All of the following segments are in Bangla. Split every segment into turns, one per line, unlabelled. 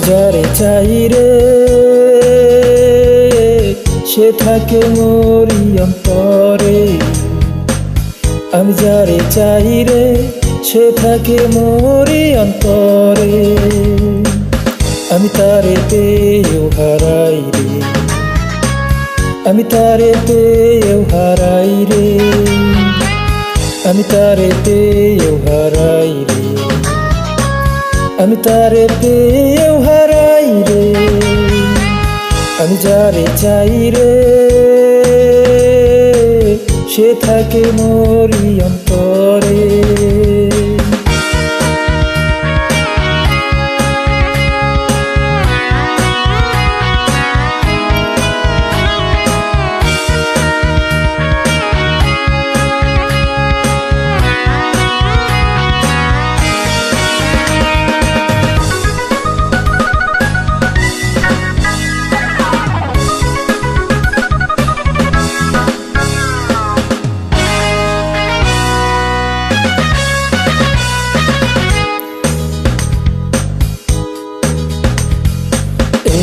যারে চাই রে সে থাকে মোরি অন্তরে। আমি যারে চাই রে সে থাকে মোরি অন্তরে। আমি তারে পেয়েও হারাই রে, আমি তারে পেয়েও হারাই রে, আমি তারে পেয়েও হারাই রে, আমি তারে পেয়েও হারাই রে। আমি যারে চাই রে সে থাকে মোরি অন্তরে।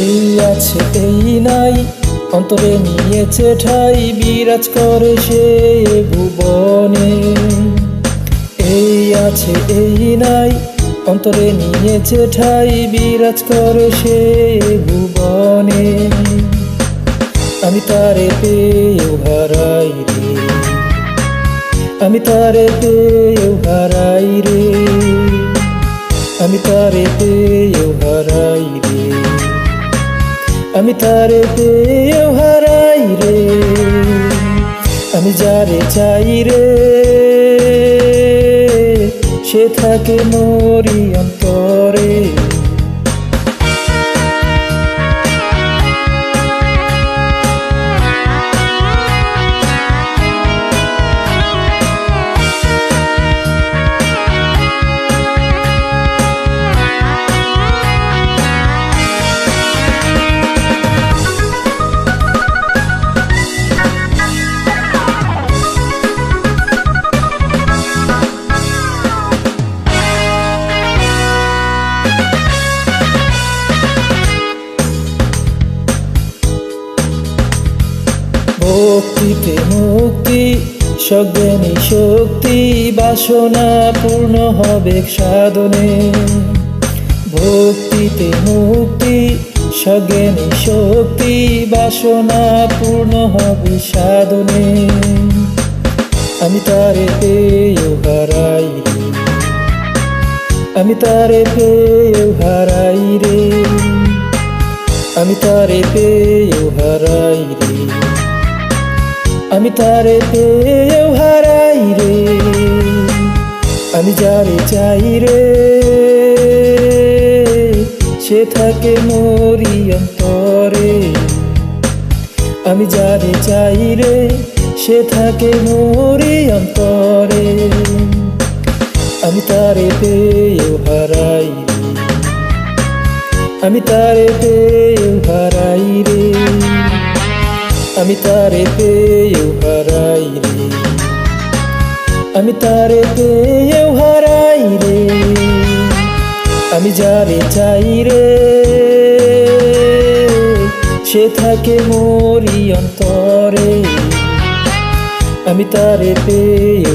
এই আছে এই নাই অন্তরে নিয়েছে ঠাই, বিরাজ করে সে ভুবনে। এই আছে এই নাই অন্তরে নিয়েছে ঠাই, বিরাজ করে সে ভুবনে। আমি তারে পেয়েও হারাই রে, আমি তারে পেয়েও হারাই রে, আমি তারে পেয়েও হারাই রে, আমি তারে পেয়েও হারাই রে। আমি যারে চাই রে সে থাকে মোরি অন্তরে। ভক্তিতে মুক্তি, সজ্ঞানী শক্তি, বাসনা পূর্ণ হবে সাধনে। ভক্তিতে মুক্তি, সজ্ঞানী শক্তি, বাসনা পূর্ণ হবে সাধনে। আমি তারে পেয়েও হারাই রে, আমি তারে পেয়েও হারাই রে, আমি তারে পেয়েও হারাই রে, আমি তারে পেয়েও হারাই রে। আমি যারে চাই রে সে থাকে মোরি অন্তরে। আমি যারে চাই রে সে থাকে মোরি অন্তরে। আমি তারে পেয়েও হারাই রে, আমি তারে পেয়েও হারাই রে, আমি তারে পেয়েও হারাই রে, আমি তারে পেয়েও হারাই রে। আমি যারে চাই রে সে থাকে মোরি অন্তরে। আমি তারে পেয়েও